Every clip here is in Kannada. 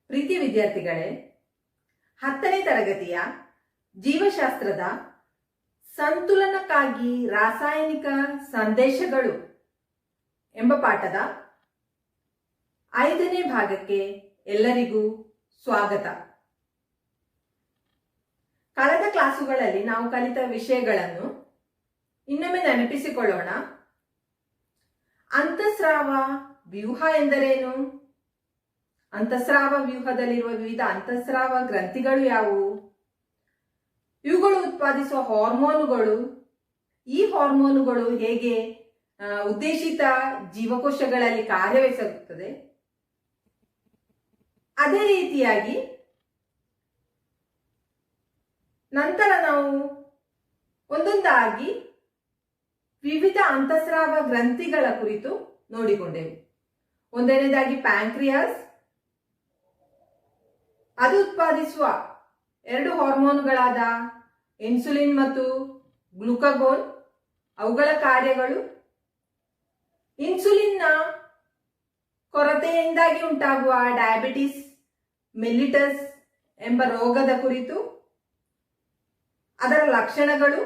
ಪ್ರೀತಿ ವಿದ್ಯಾರ್ಥಿಗಳೇ, 10ನೇ ತರಗತಿಯ ಜೀವಶಾಸ್ತ್ರದ ಸಂತುಲನಕ್ಕಾಗಿ ರಾಸಾಯನಿಕ ಸಂದೇಶಗಳು ಎಂಬ ಪಾಠದ 5ನೇ ಭಾಗಕ್ಕೆ ಎಲ್ಲರಿಗೂ ಸ್ವಾಗತ. ಕಳೆದ ಕ್ಲಾಸುಗಳಲ್ಲಿ ನಾವು ಕಲಿತ ವಿಷಯಗಳನ್ನು ಇನ್ನೊಮ್ಮೆ ನೆನಪಿಸಿಕೊಳ್ಳೋಣ. ಅಂತಃಸ್ರಾವ ವ್ಯೂಹ ಎಂದರೇನು? ಅಂತಃಸ್ರಾವ ವ್ಯೂಹದಲ್ಲಿರುವ ವಿವಿಧ ಅಂತಃಸ್ರಾವ ಗ್ರಂಥಿಗಳು ಯಾವುವು? ಇವುಗಳು ಉತ್ಪಾದಿಸುವ ಹಾರ್ಮೋನುಗಳು, ಈ ಹಾರ್ಮೋನುಗಳು ಹೇಗೆ ಉದ್ದೇಶಿತ ಜೀವಕೋಶಗಳಲ್ಲಿ ಕಾರ್ಯವೆಸಗುತ್ತದೆ? ಅದೇ ರೀತಿಯಾಗಿ ನಂತರ ನಾವು ಒಂದೊಂದಾಗಿ ವಿವಿಧ ಅಂತಃಸ್ರಾವ ಗ್ರಂಥಿಗಳ ಕುರಿತು ನೋಡಿಕೊಂಡೆವು. ಒಂದನೇದಾಗಿ ಪ್ಯಾಂಕ್ರಿಯಾಸ್, ಅದು ಉತ್ಪಾದಿಸುವ 2 ಹಾರ್ಮೋನುಗಳಾದ ಇನ್ಸುಲಿನ್ ಮತ್ತು ಗ್ಲುಕಗೋನ್, ಅವುಗಳ ಕಾರ್ಯಗಳು. ಇನ್ಸುಲಿನ್ನ ಕೊರತೆಯಿಂದಾಗಿ ಉಂಟಾಗುವ ಡಯಾಬಿಟಿಸ್ ಮೆಲ್ಲಿಟಸ್ ಎಂಬ ರೋಗದ ಕುರಿತು, ಅದರ ಲಕ್ಷಣಗಳು,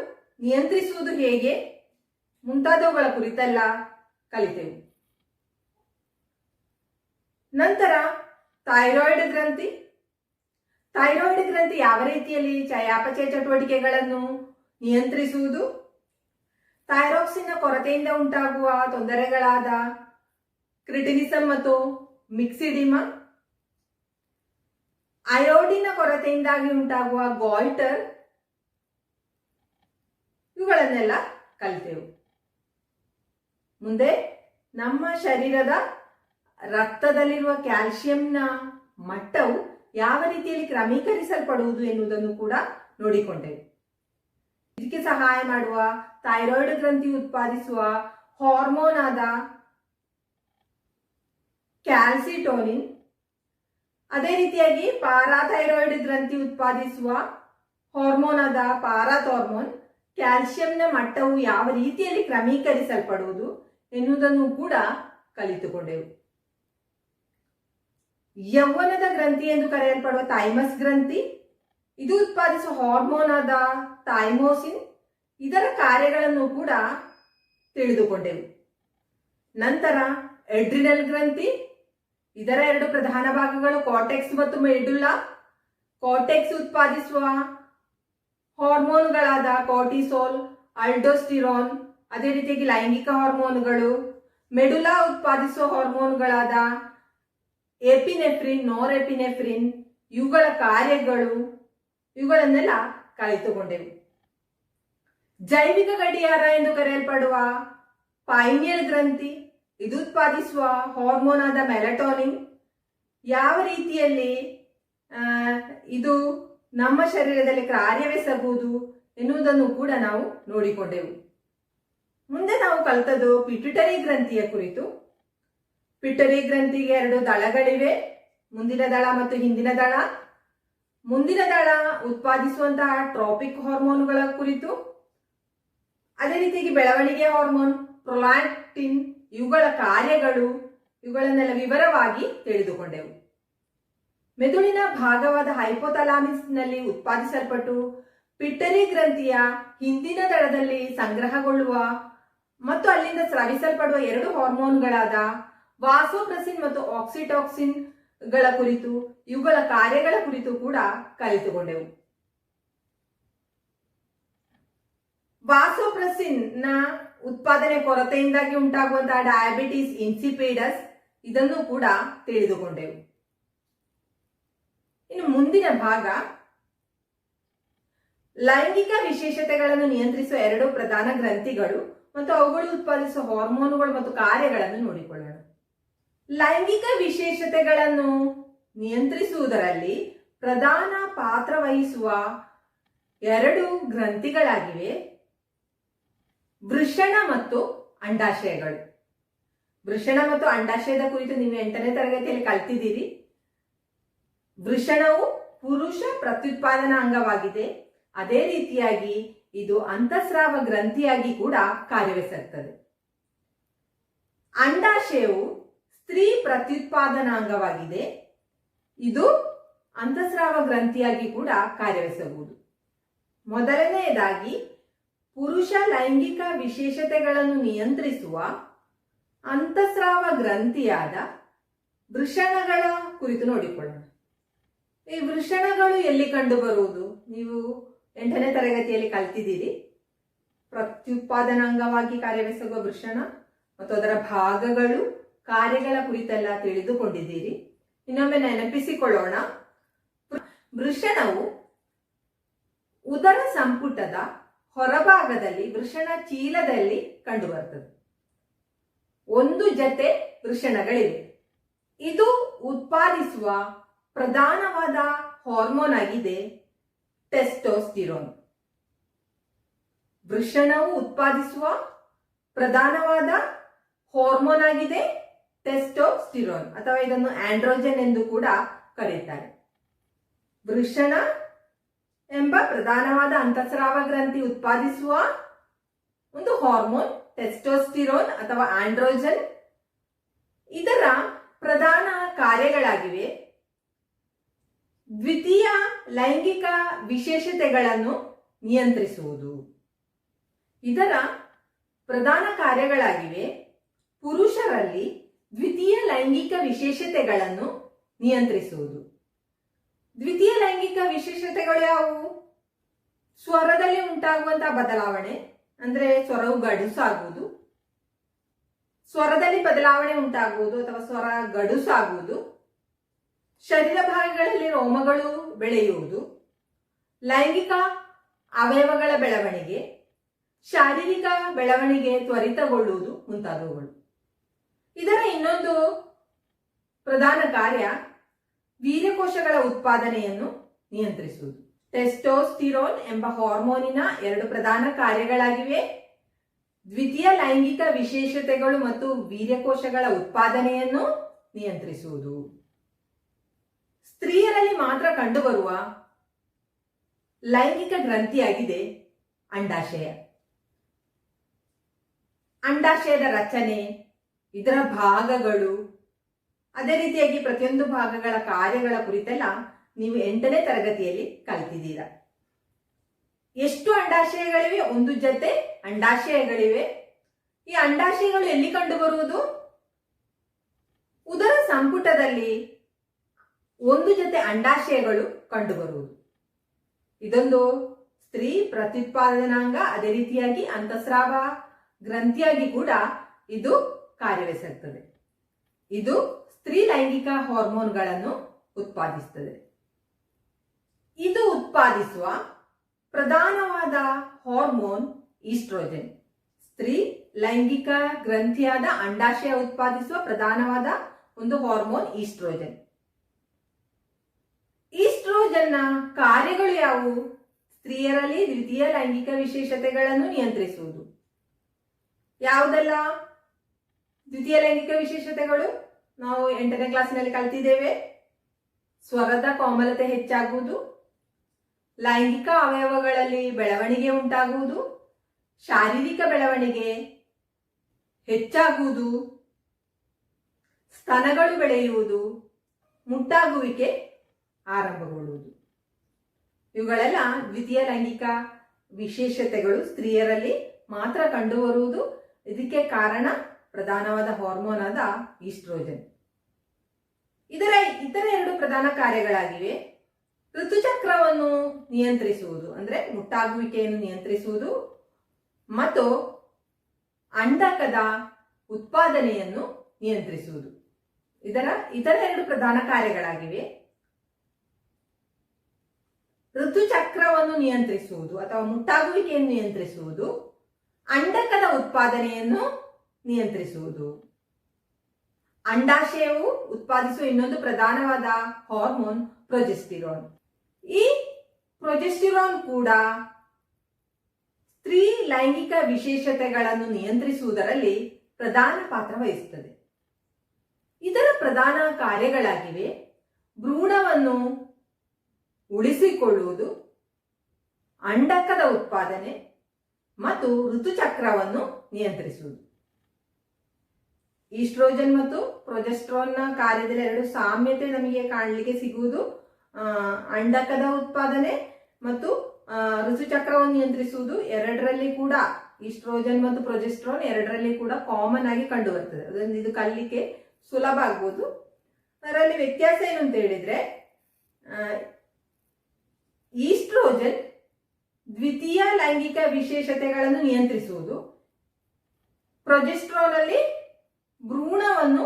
ನಿಯಂತ್ರಿಸುವುದು ಹೇಗೆ ಮುಂತಾದವುಗಳ ಕುರಿತೆಲ್ಲ ಕಲಿತೆವು. ನಂತರ ಥೈರಾಯ್ಡ್ ಗ್ರಂಥಿ. ಥೈರಾಯ್ಡ್ ಗ್ರಂಥಿ ಯಾವ ರೀತಿಯಲ್ಲಿ ಚಯಾಪಚಯ ಚಟುವಟಿಕೆಗಳನ್ನು ನಿಯಂತ್ರಿಸುವುದು, ಥೈರಾಕ್ಸಿನ್ನ ಕೊರತೆಯಿಂದ ಉಂಟಾಗುವ ತೊಂದರೆಗಳಾದ ಕ್ರಿಟಿನಿಸಮ್ ಮತ್ತು ಮಿಕ್ಸಿಡಿಮಾ, ಅಯೋಡಿನ ಕೊರತೆಯಿಂದಾಗಿ ಉಂಟಾಗುವ ಗಾಯ್ಟರ್, ಇವುಗಳನ್ನೆಲ್ಲ ಕಲಿತೆವು. ಮುಂದೆ ನಮ್ಮ ಶರೀರದ ರಕ್ತದಲ್ಲಿರುವ ಕ್ಯಾಲ್ಸಿಯಂನ ಮಟ್ಟವು ಯಾವ ರೀತಿಯಲ್ಲಿ ಕ್ರಮೀಕರಿಸಲ್ಪಡುವುದು ಎನ್ನುವುದನ್ನು ಕೂಡ ನೋಡಿಕೊಂಡೆವು. ಇದಕ್ಕೆ ಸಹಾಯ ಮಾಡುವ ಥೈರಾಯ್ಡ್ ಗ್ರಂಥಿ ಉತ್ಪಾದಿಸುವ ಹಾರ್ಮೋನ್ ಆದ ಕ್ಯಾಲ್ಸಿಟೋನಿನ್, ಅದೇ ರೀತಿಯಾಗಿ ಪ್ಯಾರಾಥೈರಾಯ್ಡ್ ಗ್ರಂಥಿ ಉತ್ಪಾದಿಸುವ ಹಾರ್ಮೋನ್ ಆದ ಪ್ಯಾರಾಥಾರ್ಮೋನ್, ಕ್ಯಾಲ್ಸಿಯಂನ ಮಟ್ಟವು ಯಾವ ರೀತಿಯಲ್ಲಿ ಕ್ರಮೀಕರಿಸಲ್ಪಡುವುದು ಎನ್ನುವುದನ್ನು ಕೂಡ ಕಲಿತುಕೊಂಡೆವು. ಯೌವನದ ಗ್ರಂಥಿ ಎಂದು ಕರೆಯಲ್ಪಡುವ ಥೈಮಸ್ ಗ್ರಂಥಿ, ಇದು ಉತ್ಪಾದಿಸುವ ಹಾರ್ಮೋನ್ ಆದ ಥೈಮೋಸಿನ್, ಇದರ ಕಾರ್ಯಗಳನ್ನು ಕೂಡ ತಿಳಿದುಕೊಂಡೆವು. ನಂತರ ಎಡ್ರಿನಲ್ ಗ್ರಂಥಿ, ಇದರ 2 ಪ್ರಧಾನ ಭಾಗಗಳು ಕಾರ್ಟೆಕ್ಸ್ ಮತ್ತು ಮೆಡುಲ್ಲಾ. ಕಾರ್ಟೆಕ್ಸ್ ಉತ್ಪಾದಿಸುವ ಹಾರ್ಮೋನುಗಳಾದ ಕಾರ್ಟಿಸೋಲ್, ಅಲ್ಡೋಸ್ಟಿರಾನ್, ಅದೇ ರೀತಿಯಾಗಿ ಲೈಂಗಿಕ ಹಾರ್ಮೋನುಗಳು. ಮೆಡುಲ್ಲಾ ಉತ್ಪಾದಿಸುವ ಹಾರ್ಮೋನುಗಳಾದ ಎಪಿನೆಫ್ರಿನ್, ನೋರ್ ಎಪಿನೆಫ್ರಿನ್, ಇವುಗಳ ಕಾರ್ಯಗಳು, ಇವುಗಳನ್ನೆಲ್ಲ ಕಲಿತುಕೊಂಡೆವು. ಜೈವಿಕ ಗಡಿಯಾರ ಎಂದು ಕರೆಯಲ್ಪಡುವ ಪೈನಿಯಲ್ ಗ್ರಂಥಿ, ಇದು ಉತ್ಪಾದಿಸುವ ಹಾರ್ಮೋನ್ ಆದ ಮೆಲಟೋನಿನ್, ಯಾವ ರೀತಿಯಲ್ಲಿ ಇದು ನಮ್ಮ ಶರೀರದಲ್ಲಿ ಕಾರ್ಯವೆಸಬಹುದು ಎನ್ನುವುದನ್ನು ಕೂಡ ನಾವು ನೋಡಿಕೊಂಡೆವು. ಮುಂದೆ ನಾವು ಕಲಿತದ್ದು ಪಿಟ್ಯುಟರಿ ಗ್ರಂಥಿಯ ಕುರಿತು. ಪಿಟ್ಯುಟರಿ ಗ್ರಂಥಿಗೆ 2 ದಳಗಳಿವೆ, ಮುಂದಿನ ದಳ ಮತ್ತು ಹಿಂದಿನ ದಳ. ಮುಂದಿನ ದಳ ಉತ್ಪಾದಿಸುವಂತಹ ಟ್ರೋಪಿಕ್ ಹಾರ್ಮೋನುಗಳ ಕುರಿತು, ಅದೇ ರೀತಿಯಾಗಿ ಬೆಳವಣಿಗೆ ಹಾರ್ಮೋನ್, ಪ್ರೊಲ್ಯಾಕ್ಟಿನ್, ಇವುಗಳ ಕಾರ್ಯಗಳು, ಇವುಗಳನ್ನೆಲ್ಲ ವಿವರವಾಗಿ ತಿಳಿದುಕೊಂಡೆವು. ಮೆದುಳಿನ ಭಾಗವಾದ ಹೈಪೋಥಾಲಾಮಿಸ್ನಲ್ಲಿ ಉತ್ಪಾದಿಸಲ್ಪಟ್ಟು ಪಿಟ್ಯುಟರಿ ಗ್ರಂಥಿಯ ಹಿಂದಿನ ದಳದಲ್ಲಿ ಸಂಗ್ರಹಗೊಳ್ಳುವ ಮತ್ತು ಅಲ್ಲಿಂದ ಸ್ರವಿಸಲ್ಪಡುವ 2 ಹಾರ್ಮೋನ್ಗಳಾದ ವಾಸೋಪ್ರೆಸಿನ್ ಮತ್ತು ಆಕ್ಸಿಟಾಕ್ಸಿನ್ ಗಳ ಕುರಿತು, ಇವುಗಳ ಕಾರ್ಯಗಳ ಕುರಿತು ಕೂಡ ಕಲಿತುಕೊಂಡೆವು. ವಾಸೋಪ್ರೆಸಿನ್ ನ ಉತ್ಪಾದನೆ ಕೊರತೆಯಿಂದಾಗಿ ಉಂಟಾಗುವಂತಹ ಡಯಾಬಿಟಿಸ್ ಇನ್ಸಿಪಿಡಸ್ ಇದನ್ನು ಕೂಡ ತಿಳಿದುಕೊಂಡೆವು. ಇನ್ನು ಮುಂದಿನ ಭಾಗ ಲೈಂಗಿಕ ವಿಶೇಷತೆಗಳನ್ನು ನಿಯಂತ್ರಿಸುವ 2 ಪ್ರಧಾನ ಗ್ರಂಥಿಗಳು ಮತ್ತು ಅವುಗಳು ಉತ್ಪಾದಿಸುವ ಹಾರ್ಮೋನುಗಳು ಮತ್ತು ಕಾರ್ಯಗಳನ್ನು ನೋಡಿಕೊಳ್ಳೋಣ. ಲೈಂಗಿಕ ವಿಶೇಷತೆಗಳನ್ನು ನಿಯಂತ್ರಿಸುವುದರಲ್ಲಿ ಪ್ರಧಾನ ಪಾತ್ರ ವಹಿಸುವ 2 ಗ್ರಂಥಿಗಳಾಗಿವೆ ವೃಷಣ ಮತ್ತು ಅಂಡಾಶಯಗಳು. ವೃಷಣ ಮತ್ತು ಅಂಡಾಶಯದ ಕುರಿತು ನೀವು 8ನೇ ತರಗತಿಯಲ್ಲಿ ಕಲ್ತಿದ್ದೀರಿ. ವೃಷಣವು ಪುರುಷ ಪ್ರತ್ಯುತ್ಪಾದನಾ ಅಂಗವಾಗಿದೆ. ಅದೇ ರೀತಿಯಾಗಿ ಇದು ಅಂತಸ್ರಾವ ಗ್ರಂಥಿಯಾಗಿ ಕೂಡ ಕಾರ್ಯನಿರ್ವಹಿಸುತ್ತದೆ. ಅಂಡಾಶಯವು ಸ್ತ್ರೀ ಪ್ರತ್ಯುತ್ಪಾದನಾ ಅಂಗವಾಗಿದೆ. ಇದು ಅಂತಸ್ರಾವ ಗ್ರಂಥಿಯಾಗಿ ಕೂಡ ಕಾರ್ಯನಿರ್ವಹಿಸಬಹುದು. ಮೊದಲನೆಯದಾಗಿ ಪುರುಷ ಲೈಂಗಿಕ ವಿಶೇಷತೆಗಳನ್ನು ನಿಯಂತ್ರಿಸುವ ಅಂತಸ್ರಾವ ಗ್ರಂಥಿಯಾದ ವೃಷಣಗಳ ಕುರಿತು ನೋಡಿಕೊಳ್ಳೋಣ. ಈ ವೃಷಣಗಳು ಎಲ್ಲಿ ಕಂಡುಬರುವುದು? ನೀವು 8ನೇ ತರಗತಿಯಲ್ಲಿ ಕಲ್ತಿದ್ದೀರಿ. ಪ್ರತ್ಯುತ್ಪಾದನಾಂಗವಾಗಿ ಕಾರ್ಯನಿರ್ವಹಿಸುವ ವೃಷಣ ಮತ್ತು ಅದರ ಭಾಗಗಳು, ಕಾರ್ಯಗಳ ಕುರಿತೆಲ್ಲ ತಿಳಿದುಕೊಂಡಿದ್ದೀರಿ. ಇನ್ನೊಮ್ಮೆ ನೆನಪಿಸಿಕೊಳ್ಳೋಣ. ವೃಷಣವು ಉದರ ಸಂಪುಟದ ಹೊರಭಾಗದಲ್ಲಿ ವೃಷಣ ಚೀಲದಲ್ಲಿ ಕಂಡುಬರುತ್ತದೆ. 1 ಜತೆ ವೃಷಣಗಳಿವೆ. ಇದು ಉತ್ಪಾದಿಸುವ ಪ್ರಧಾನವಾದ ಹಾರ್ಮೋನ್ ಆಗಿದೆ ಟೆಸ್ಟೋಸ್ಟಿರೋನ್. ವೃಷಣವು ಉತ್ಪಾದಿಸುವ ಪ್ರಧಾನವಾದ ಹಾರ್ಮೋನ್ ಆಗಿದೆ ಟೆಸ್ಟೋಸ್ಟಿರೋನ್, ಅಥವಾ ಇದನ್ನು ಆಂಡ್ರೋಜನ್ ಎಂದು ಕೂಡ ಕರೆಯುತ್ತಾರೆ. ವೃಷಣ ಎಂಬ ಪ್ರಧಾನವಾದ ಅಂತಸ್ರಾವ ಗ್ರಂಥಿ ಉತ್ಪಾದಿಸುವ ಒಂದು ಹಾರ್ಮೋನ್ ಟೆಸ್ಟೋಸ್ಟಿರೋನ್ ಅಥವಾ ಆಂಡ್ರೋಜನ್. ಇದರ ಪ್ರಧಾನ ಕಾರ್ಯಗಳಾಗಿವೆ ದ್ವಿತೀಯ ಲೈಂಗಿಕ ವಿಶೇಷತೆಗಳನ್ನು ನಿಯಂತ್ರಿಸುವುದು. ಇದರ ಪ್ರಧಾನ ಕಾರ್ಯಗಳಾಗಿವೆ ಪುರುಷರಲ್ಲಿ ದ್ವಿತೀಯ ಲೈಂಗಿಕ ವಿಶೇಷತೆಗಳನ್ನು ನಿಯಂತ್ರಿಸುವುದು. ದ್ವಿತೀಯ ಲೈಂಗಿಕ ವಿಶೇಷತೆಗಳು ಯಾವುವು? ಸ್ವರದಲ್ಲಿ ಉಂಟಾಗುವಂತಹ ಬದಲಾವಣೆ, ಅಂದ್ರೆ ಸ್ವರವು ಗಡುಸಾಗುವುದು, ಸ್ವರದಲ್ಲಿ ಬದಲಾವಣೆ ಉಂಟಾಗುವುದು ಅಥವಾ ಸ್ವರ ಗಡುಸಾಗುವುದು, ಶರೀರ ಭಾಗಗಳಲ್ಲಿ ರೋಮಗಳು ಬೆಳೆಯುವುದು, ಲೈಂಗಿಕ ಅವಯವಗಳ ಬೆಳವಣಿಗೆ, ಶಾರೀರಿಕ ಬೆಳವಣಿಗೆ ತ್ವರಿತಗೊಳ್ಳುವುದು ಮುಂತಾದವುಗಳು. ಇದರ ಇನ್ನೊಂದು ಪ್ರಧಾನ ಕಾರ್ಯ ವೀರ್ಯಕೋಶಗಳ ಉತ್ಪಾದನೆಯನ್ನು ನಿಯಂತ್ರಿಸುವುದು. ಟೆಸ್ಟೋಸ್ಟಿರೋನ್ ಎಂಬ ಹಾರ್ಮೋನಿನ 2 ಪ್ರಧಾನ ಕಾರ್ಯಗಳಾಗಿವೆ ದ್ವಿತೀಯ ಲೈಂಗಿಕ ವಿಶೇಷತೆಗಳು ಮತ್ತು ವೀರ್ಯಕೋಶಗಳ ಉತ್ಪಾದನೆಯನ್ನು ನಿಯಂತ್ರಿಸುವುದು. ಸ್ತ್ರೀಯರಲ್ಲಿ ಮಾತ್ರ ಕಂಡುಬರುವ ಲೈಂಗಿಕ ಗ್ರಂಥಿಯಾಗಿದೆ ಅಂಡಾಶಯ. ಅಂಡಾಶಯದ ರಚನೆ, ಇದರ ಭಾಗಗಳು, ಅದೇ ರೀತಿಯಾಗಿ ಪ್ರತಿಯೊಂದು ಭಾಗಗಳ ಕಾರ್ಯಗಳ ಕುರಿತೆಲ್ಲ ನೀವು 8ನೇ ತರಗತಿಯಲ್ಲಿ ಕಲಿತಿದ್ದೀರಾ. ಎಷ್ಟು ಅಂಡಾಶಯಗಳಿವೆ? 1 ಜತೆ ಅಂಡಾಶಯಗಳಿವೆ. ಈ ಅಂಡಾಶಯಗಳು ಎಲ್ಲಿ ಕಂಡುಬರುವುದು? ಉದರ ಸಂಪುಟದಲ್ಲಿ 1 ಜತೆ ಅಂಡಾಶಯಗಳು ಕಂಡುಬರುವುದು. ಇದೊಂದು ಸ್ತ್ರೀ ಪ್ರತ್ಯುತ್ಪಾದನಾಂಗ, ಅದೇ ರೀತಿಯಾಗಿ ಅಂತಸ್ರಾವ ಗ್ರಂಥಿಯಾಗಿ ಕೂಡ ಇದು ಕಾರ್ಯನಿರ್ವಹಿಸುತ್ತದೆ. ಇದು ಸ್ತ್ರೀ ಲೈಂಗಿಕ ಹಾರ್ಮೋನ್ಗಳನ್ನು ಉತ್ಪಾದಿಸುತ್ತದೆ. ಇದು ಉತ್ಪಾದಿಸುವ ಪ್ರಧಾನವಾದ ಹಾರ್ಮೋನ್ ಈಸ್ಟ್ರೋಜನ್. ಸ್ತ್ರೀ ಲೈಂಗಿಕ ಗ್ರಂಥಿಯಾದ ಅಂಡಾಶಯ ಉತ್ಪಾದಿಸುವ ಪ್ರಧಾನವಾದ ಒಂದು ಹಾರ್ಮೋನ್ ಈಸ್ಟ್ರೋಜನ್. ಈಸ್ಟ್ರೋಜನ್ನ ಕಾರ್ಯಗಳು ಯಾವುವು? ಸ್ತ್ರೀಯರಲ್ಲಿ ದ್ವಿತೀಯ ಲೈಂಗಿಕ ವಿಶೇಷತೆಗಳನ್ನು ನಿಯಂತ್ರಿಸುವುದು. ಯಾವುದೆಲ್ಲ ದ್ವಿತೀಯ ಲೈಂಗಿಕ ವಿಶೇಷತೆಗಳು? ನಾವು 8ನೇ ಕ್ಲಾಸಿನಲ್ಲಿ ಕಲಿತಿದ್ದೇವೆ. ಸ್ವರದ ಕೋಮಲತೆ ಹೆಚ್ಚಾಗುವುದು, ಲೈಂಗಿಕ ಅವಯವಗಳಲ್ಲಿ ಬೆಳವಣಿಗೆ ಉಂಟಾಗುವುದು, ಶಾರೀರಿಕ ಬೆಳವಣಿಗೆ ಹೆಚ್ಚಾಗುವುದು, ಸ್ತನಗಳು ಬೆಳೆಯುವುದು, ಮುಟ್ಟಾಗುವಿಕೆ ಆರಂಭಗೊಳ್ಳುವುದು. ಇವುಗಳೆಲ್ಲ ದ್ವಿತೀಯ ಲೈಂಗಿಕ ವಿಶೇಷತೆಗಳು ಸ್ತ್ರೀಯರಲ್ಲಿ ಮಾತ್ರ ಕಂಡುಬರುವುದು. ಇದಕ್ಕೆ ಕಾರಣ ಪ್ರಧಾನವಾದ ಹಾರ್ಮೋನ್ ಆದ ಈಸ್ಟ್ರೋಜನ್. ಇದರ ಇತರ ಎರಡು ಪ್ರಧಾನ ಕಾರ್ಯಗಳಾಗಿವೆ. ಋತುಚಕ್ರವನ್ನು ನಿಯಂತ್ರಿಸುವುದು, ಅಂದ್ರೆ ಮುಟ್ಟಾಗುವಿಕೆಯನ್ನು ನಿಯಂತ್ರಿಸುವುದು, ಮತ್ತು ಅಂಡಕದ ಉತ್ಪಾದನೆಯನ್ನು ನಿಯಂತ್ರಿಸುವುದು. ಇತರ ಎರಡು ಪ್ರಧಾನ ಕಾರ್ಯಗಳಾಗಿವೆ. ಋತುಚಕ್ರವನ್ನು ನಿಯಂತ್ರಿಸುವುದು ಅಥವಾ ಮುಟ್ಟಾಗುವಿಕೆಯನ್ನು ನಿಯಂತ್ರಿಸುವುದು, ಅಂಡಕದ ಉತ್ಪಾದನೆಯನ್ನು ನಿಯಂತ್ರಿಸುವುದು. ಅಂಡಾಶಯವು ಉತ್ಪಾದಿಸುವ ಇನ್ನೊಂದು ಪ್ರಧಾನವಾದ ಹಾರ್ಮೋನ್ ಪ್ರೊಜೆಸ್ಟಿರಾನ್. ಈ ಪ್ರೊಜೆಸ್ಟಿರಾನ್ ಕೂಡ ಸ್ತ್ರೀ ಲೈಂಗಿಕ ವಿಶೇಷತೆಗಳನ್ನು ನಿಯಂತ್ರಿಸುವುದರಲ್ಲಿ ಪ್ರಧಾನ ಪಾತ್ರ ವಹಿಸುತ್ತದೆ. ಇದರ ಪ್ರಧಾನ ಕಾರ್ಯಗಳಾಗಿವೆ ಭ್ರೂಣವನ್ನು ಉಳಿಸಿಕೊಳ್ಳುವುದು, ಅಂಡಕದ ಉತ್ಪಾದನೆ ಮತ್ತು ಋತುಚಕ್ರವನ್ನು ನಿಯಂತ್ರಿಸುವುದು. ಈಸ್ಟ್ರೋಜನ್ ಮತ್ತು ಪ್ರೊಜೆಸ್ಟ್ರಾನ್ನ ಕಾರ್ಯದಲ್ಲಿ ಎರಡು ಸಾಮ್ಯತೆ ನಮಗೆ ಕಾಣಲಿಕ್ಕೆ ಸಿಗುವುದು. ಅಂಡಕದ ಉತ್ಪಾದನೆ ಮತ್ತು ಋತುಚಕ್ರವನ್ನು ನಿಯಂತ್ರಿಸುವುದು ಎರಡರಲ್ಲಿ ಕೂಡ, ಈಸ್ಟ್ರೋಜನ್ ಮತ್ತು ಪ್ರೊಜೆಸ್ಟ್ರಾನ್ ಎರಡರಲ್ಲಿ ಕೂಡ ಕಾಮನ್ ಆಗಿ ಕಂಡು ಬರ್ತದೆ. ಅದರಿಂದ ಇದು ಕಲಿಕೆ ಸುಲಭ ಆಗ್ಬೋದು. ಅದರಲ್ಲಿ ವ್ಯತ್ಯಾಸ ಏನು ಅಂತ ಹೇಳಿದ್ರೆ, ಈಸ್ಟ್ರೋಜನ್ ದ್ವಿತೀಯ ಲೈಂಗಿಕ ವಿಶೇಷತೆಗಳನ್ನು ನಿಯಂತ್ರಿಸುವುದು, ಪ್ರೊಜೆಸ್ಟ್ರಾನ್ ಅಲ್ಲಿ ಭ್ರೂಣವನ್ನು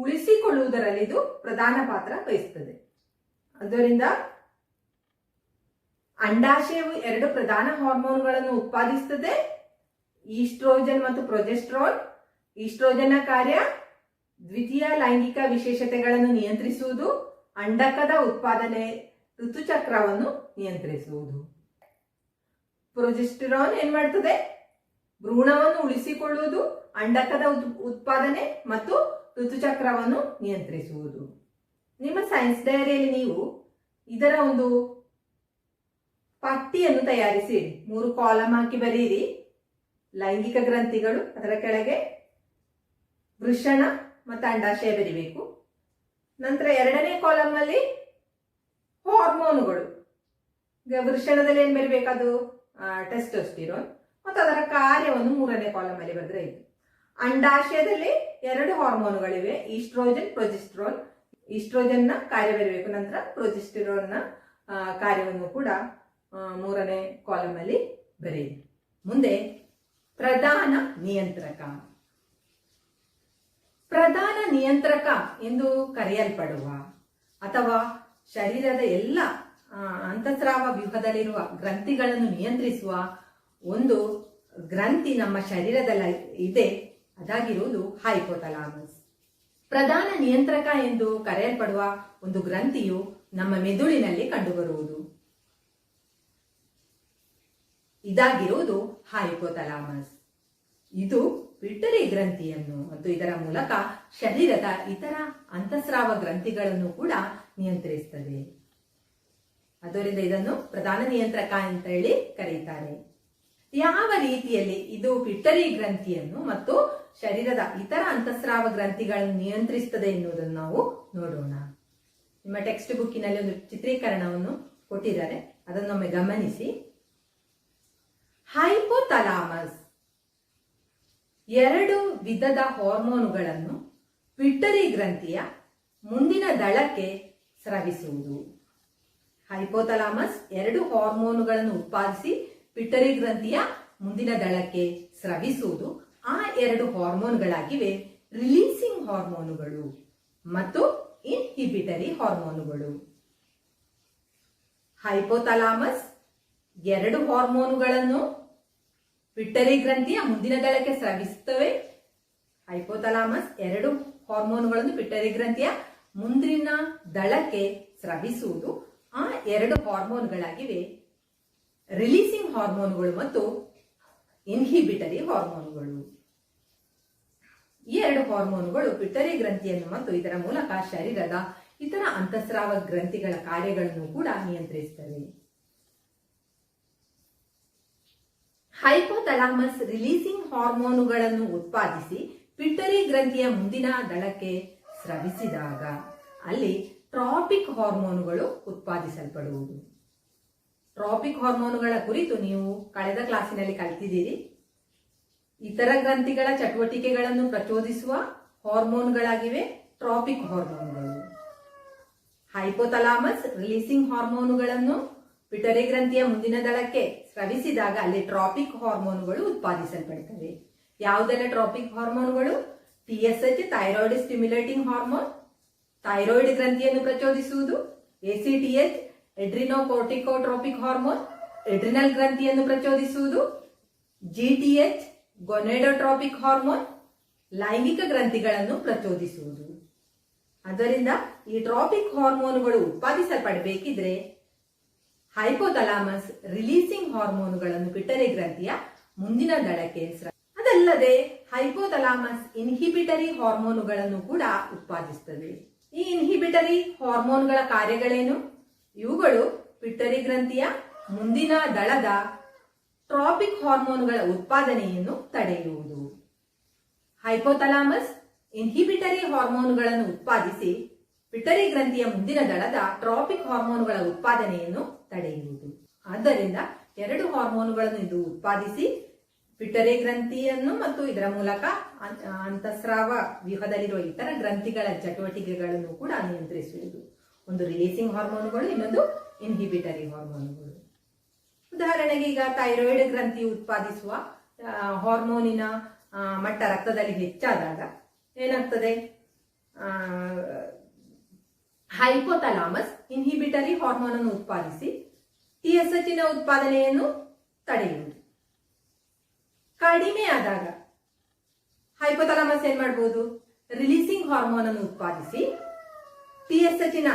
ಉಳಿಸಿಕೊಳ್ಳುವುದರಲ್ಲಿ ಇದು ಪ್ರಧಾನ ಪಾತ್ರ ವಹಿಸುತ್ತದೆ. ಆದ್ದರಿಂದ ಅಂಡಾಶಯವು ಎರಡು ಪ್ರಧಾನ ಹಾರ್ಮೋನ್ಗಳನ್ನು ಉತ್ಪಾದಿಸುತ್ತದೆ, ಈಸ್ಟ್ರೋಜನ್ ಮತ್ತು ಪ್ರೊಜೆಸ್ಟ್ರಾನ್. ಈಸ್ಟ್ರೋಜನ್ನ ಕಾರ್ಯ ದ್ವಿತೀಯ ಲೈಂಗಿಕ ವಿಶೇಷತೆಗಳನ್ನು ನಿಯಂತ್ರಿಸುವುದು, ಅಂಡಕದ ಉತ್ಪಾದನೆ ಋತುಚಕ್ರವನ್ನು ನಿಯಂತ್ರಿಸುವುದು. ಪ್ರೊಜೆಸ್ಟಿರಾನ್ ಏನ್ ಮಾಡ್ತದೆ? ಭ್ರೂಣವನ್ನು ಉಳಿಸಿಕೊಳ್ಳುವುದು, ಅಂಡಕದ ಉತ್ಪಾದನೆ ಮತ್ತು ಋತುಚಕ್ರವನ್ನು ನಿಯಂತ್ರಿಸುವುದು. ನಿಮ್ಮ ಸೈನ್ಸ್ ಡೈರಿಯಲ್ಲಿ ನೀವು ಇದರ ಒಂದು ಪಟ್ಟಿಯನ್ನು ತಯಾರಿಸಿ 3 ಕಾಲಮ್ ಹಾಕಿ ಬರೆಯಿರಿ. ಲೈಂಗಿಕ ಗ್ರಂಥಿಗಳು, ಅದರ ಕೆಳಗೆ ವೃಷಣ ಮತ್ತು ಅಂಡಾಶಯ ಬರಿಬೇಕು. ನಂತರ 2ನೇ ಕಾಲಮ್ ಅಲ್ಲಿ ಹಾರ್ಮೋನುಗಳು. ವೃಷಣದಲ್ಲಿ ಏನ್ ಬರಿಬೇಕದು? ಟೆಸ್ಟೋಸ್ಟಿರೋನ್. ಮತ್ತು ಅದರ ಕಾರ್ಯವನ್ನು 3ನೇ ಕಾಲಮ್ ಅಲ್ಲಿ ಬರೆದ್ರೆ ಇದು. ಅಂಡಾಶಯದಲ್ಲಿ 2 ಹಾರ್ಮೋನುಗಳಿವೆ, ಈಸ್ಟ್ರೋಜನ್, ಪ್ರೊಜೆಸ್ಟ್ರಾನ್. ಈಸ್ಟ್ರೋಜನ್ನ ಕಾರ್ಯ ಬರಬೇಕು, ನಂತರ ಪ್ರೊಜೆಸ್ಟಿರಾನ್ನ ಕಾರ್ಯವನ್ನು ಕೂಡ 3ನೇ ಕಾಲಮ್ ಅಲ್ಲಿ ಬರೆಯಿರಿ. ಮುಂದೆ ಪ್ರಧಾನ ನಿಯಂತ್ರಕ. ಪ್ರಧಾನ ನಿಯಂತ್ರಕ ಎಂದು ಕರೆಯಲ್ಪಡುವ ಅಥವಾ ಶರೀರದ ಎಲ್ಲ ಅಂತಃಸ್ರಾವ ವ್ಯೂಹದಲ್ಲಿರುವ ಗ್ರಂಥಿಗಳನ್ನು ನಿಯಂತ್ರಿಸುವ ಒಂದು ಗ್ರಂಥಿ ನಮ್ಮ ಶರೀರದಲ್ಲಿ ಇದೆ, ಅದಾಗಿರುವುದು ಹೈಪೋಥಾಲಮಸ್. ಪ್ರಧಾನ ನಿಯಂತ್ರಕ ಎಂದು ಕರೆಯಲ್ಪಡುವ ಒಂದು ಗ್ರಂಥಿಯು ನಮ್ಮ ಮೆದುಳಿನಲ್ಲಿ ಕಂಡುಬರುವುದು, ಇದಾಗಿರುವುದು ಹೈಪೋಥಾಲಮಸ್. ಇದು ಪಿಟ್ಯುಟರಿ ಗ್ರಂಥಿಯನ್ನು ಮತ್ತು ಇದರ ಮೂಲಕ ಶರೀರದ ಇತರ ಅಂತಃಸ್ರಾವ ಗ್ರಂಥಿಗಳನ್ನು ಕೂಡ ನಿಯಂತ್ರಿಸುತ್ತದೆ. ಅದರಿಂದ ಇದನ್ನು ಪ್ರಧಾನ ನಿಯಂತ್ರಕ ಅಂತ ಹೇಳಿ ಕರೆಯುತ್ತಾರೆ. ಯಾವ ರೀತಿಯಲ್ಲಿ ಇದು ಪಿಟ್ಯುಟರಿ ಗ್ರಂಥಿಯನ್ನು ಮತ್ತು ಶರೀರದ ಇತರ ಅಂತಃಸ್ರಾವ ಗ್ರಂಥಿಗಳನ್ನು ನಿಯಂತ್ರಿಸುತ್ತದೆ ಎನ್ನುವುದನ್ನು ನಾವು ನೋಡೋಣ. ನಿಮ್ಮ ಟೆಕ್ಸ್ಟ್ ಬುಕ್ಕಿನಲ್ಲಿ ಒಂದು ಚಿತ್ರೀಕರಣವನ್ನು ಕೊಟ್ಟಿದ್ದಾರೆ, ಅದನ್ನೊಮ್ಮೆ ಗಮನಿಸಿ. ಹೈಪೋಥಾಲಮಸ್ 2 ವಿಧದ ಹಾರ್ಮೋನುಗಳನ್ನು ಪಿಟ್ಯುಟರಿ ಗ್ರಂಥಿಯ ಮುಂದಿನ ದಳಕ್ಕೆ ಸ್ರವಿಸುವುದು. ಹೈಪೋಥಾಲಮಸ್ 2 ಹಾರ್ಮೋನುಗಳನ್ನು ಉತ್ಪಾದಿಸಿ ಪಿಟ್ಯುಟರಿ ಗ್ರಂಥಿಯ ಮುಂದಿನ ದಳಕ್ಕೆ ಸ್ರವಿಸುವುದು. ಆ 2 ಹಾರ್ಮೋನ್ಗಳಾಗಿವೆ ರಿಲೀಸಿಂಗ್ ಹಾರ್ಮೋನುಗಳು ಮತ್ತು ಇನ್ಹಿಬಿಟರಿ ಹಾರ್ಮೋನುಗಳು. ಹೈಪೋಥಾಲಮಸ್ 2 ಹಾರ್ಮೋನುಗಳನ್ನು ಪಿಟ್ಯುಟರಿ ಗ್ರಂಥಿಯ ಮುಂದಿನ ದಳಕ್ಕೆ ಸ್ರವಿಸುತ್ತವೆ. ಹೈಪೋಥಾಲಮಸ್ 2 ಹಾರ್ಮೋನುಗಳನ್ನು ಪಿಟ್ಯುಟರಿ ಗ್ರಂಥಿಯ ಮುಂದಿನ ದಳಕ್ಕೆ ಸ್ರವಿಸುವುದು. ಆ 2 ಹಾರ್ಮೋನ್ಗಳಾಗಿವೆ ರಿಲೀಸಿಂಗ್ ಹಾರ್ಮೋನುಗಳು ಮತ್ತು ಇನ್ಹಿಬಿಟರಿ ಹಾರ್ಮೋನುಗಳು. ಈ 2 ಹಾರ್ಮೋನುಗಳು ಪಿಟ್ಯುಟರಿ ಗ್ರಂಥಿಯನ್ನು ಮತ್ತು ಇದರ ಮೂಲಕ ಶರೀರದ ಇತರ ಅಂತಃಸ್ರಾವ ಗ್ರಂಥಿಗಳ ಕಾರ್ಯಗಳನ್ನು ಕೂಡ ನಿಯಂತ್ರಿಸುತ್ತವೆ. ಹೈಪೋಥಾಲಮಸ್ ರಿಲೀಸಿಂಗ್ ಹಾರ್ಮೋನುಗಳನ್ನು ಉತ್ಪಾದಿಸಿ ಪಿಟ್ಯುಟರಿ ಗ್ರಂಥಿಯ ಮುಂದಿನ ದಳಕ್ಕೆ ಸ್ರವಿಸಿದಾಗ ಅಲ್ಲಿ ಟ್ರಾಪಿಕ್ ಹಾರ್ಮೋನುಗಳು ಉತ್ಪಾದಿಸಲ್ಪಡುವುದು. ಟ್ರಾಪಿಕ್ ಹಾರ್ಮೋನುಗಳ ಕುರಿತು ನೀವು ಕಳೆದ ಕ್ಲಾಸಿನಲ್ಲಿ ಕಲಿತಿದ್ದೀರಿ. ಇತರ ಗ್ರಂಥಿಗಳ ಚಟುವಟಿಕೆಗಳನ್ನು ಪ್ರಚೋದಿಸುವ ಹಾರ್ಮೋನ್ಗಳಾಗಿವೆ ಟ್ರಾಪಿಕ್ ಹಾರ್ಮೋನ್ಗಳು. ಹೈಪೋಥಾಲಮಸ್ ರಿಲೀಸಿಂಗ್ ಹಾರ್ಮೋನುಗಳನ್ನು ಪಿಟರಿ ಗ್ರಂಥಿಯ ಮುಂದಿನ ದಳಕ್ಕೆ ಸ್ರವಿಸಿದಾಗ ಅಲ್ಲಿ ಟ್ರಾಪಿಕ್ ಹಾರ್ಮೋನುಗಳು ಉತ್ಪಾದಿಸಲ್ಪಡುತ್ತವೆ. ಯಾವುದೆಲ್ಲ ಟ್ರಾಪಿಕ್ ಹಾರ್ಮೋನುಗಳು? TSH thyroid stimulating hormone, thyroid ಗ್ರಂಥಿಯನ್ನು ಪ್ರಚೋದಿಸುವುದು. ACTH ಎಡ್ರಿನೋಕೋರ್ಟಿಕೋಟ್ರೋಪಿಕ್ ಹಾರ್ಮೋನ್, ಎಡ್ರಿನಲ್ ಗ್ರಂಥಿಯನ್ನು ಪ್ರಚೋದಿಸುವುದು. GTH ಗೊನೆಡೋಟ್ರೋಪಿಕ್ ಹಾರ್ಮೋನ್, ಲೈಂಗಿಕ ಗ್ರಂಥಿಗಳನ್ನು ಪ್ರಚೋದಿಸುವುದು. ಆದ್ದರಿಂದ ಈ ಟ್ರಾಪಿಕ್ ಹಾರ್ಮೋನುಗಳು ಉತ್ಪಾದಿಸಲ್ಪಡಬೇಕಿದ್ರೆ ಹೈಪೋಥಾಲಮಸ್ ರಿಲೀಸಿಂಗ್ ಹಾರ್ಮೋನುಗಳನ್ನು ಪಿಟರಿ ಗ್ರಂಥಿಯ ಮುಂದಿನ ದಳಕ್ಕೆ ಅದಲ್ಲದೆ ಹೈಪೋಥಾಲಮಸ್ ಇನ್ಹಿಬಿಟರಿ ಹಾರ್ಮೋನುಗಳನ್ನು ಕೂಡ ಉತ್ಪಾದಿಸುತ್ತದೆ. ಈ ಇನ್ಹಿಬಿಟರಿ ಹಾರ್ಮೋನ್ಗಳ ಕಾರ್ಯಗಳೇನು? ಇವುಗಳು ಪಿಟರಿ ಗ್ರಂಥಿಯ ಮುಂದಿನ ದಳದ ಟ್ರಾಪಿಕ್ ಹಾರ್ಮೋನುಗಳ ಉತ್ಪಾದನೆಯನ್ನು ತಡೆಯುವುದು. ಹೈಪೋಥಾಲಮಸ್ ಇನ್ಹಿಬಿಟರಿ ಹಾರ್ಮೋನುಗಳನ್ನು ಉತ್ಪಾದಿಸಿ ಪಿಟರಿ ಗ್ರಂಥಿಯ ಮುಂದಿನ ದಳದ ಟ್ರಾಪಿಕ್ ಹಾರ್ಮೋನುಗಳ ಉತ್ಪಾದನೆಯನ್ನು ತಡೆಯುವುದು. ಆದ್ದರಿಂದ ಎರಡು ಹಾರ್ಮೋನುಗಳನ್ನು ಇದು ಉತ್ಪಾದಿಸಿ ಪಿಟರಿ ಗ್ರಂಥಿಯನ್ನು ಮತ್ತು ಇದರ ಮೂಲಕ ಅಂತಸ್ರಾವ ವ್ಯೂಹದಲ್ಲಿರುವ ಇತರ ಗ್ರಂಥಿಗಳ ಚಟುವಟಿಕೆಗಳನ್ನು ಕೂಡ ನಿಯಂತ್ರಿಸುವುದು. ಒಂದು ರಿಲೀಸಿಂಗ್ ಹಾರ್ಮೋನುಗಳು, ಇನ್ನೊಂದು ಇನ್ಹಿಬಿಟರಿ ಹಾರ್ಮೋನುಗಳು. ಉದಾಹರಣೆಗೆ ಈಗ ಥೈರಾಯ್ಡ್ ಗ್ರಂಥಿ ಉತ್ಪಾದಿಸುವ ಹಾರ್ಮೋನಿನ ಮಟ್ಟ ರಕ್ತದಲ್ಲಿ ಹೆಚ್ಚಾದಾಗ ಏನಾಗ್ತದೆ? ಹೈಪೋಥಾಲಮಸ್ ಇನ್ಹಿಬಿಟರಿ ಹಾರ್ಮೋನ್ ಅನ್ನು ಉತ್ಪಾದಿಸಿ TSH ನ ಉತ್ಪಾದನೆಯನ್ನು ತಡೆಯುವುದು. ಕಡಿಮೆ ಆದಾಗ ಹೈಪೋಥಾಲಮಸ್ ಏನ್ ಮಾಡಬಹುದು? ರಿಲೀಸಿಂಗ್ ಹಾರ್ಮೋನ್ ಅನ್ನು ಉತ್ಪಾದಿಸಿ TSH ನ